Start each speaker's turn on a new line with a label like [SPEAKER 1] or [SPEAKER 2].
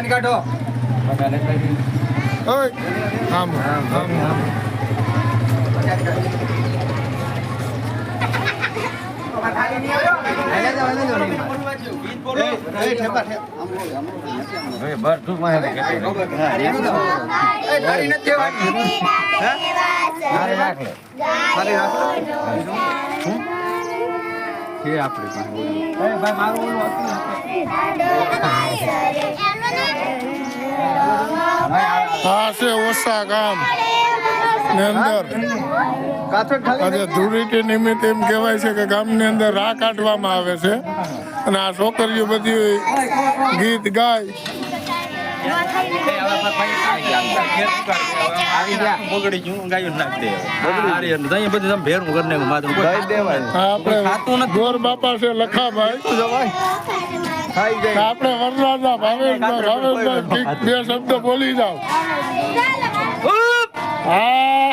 [SPEAKER 1] કાઢો ઓછા ગામ ની અંદર આજે ધૂળેટી નિમિત્તે એમ કહેવાય છે કે ગામની અંદર રાહ કાઢવામાં આવે છે અને આ છોકરીઓ બધી ગીત ગાય ગોર બાપા છે લખાભાઈ આપણે વરરાજા ભાવેશભાઈ બે શબ્દ બોલી જાઓ. હા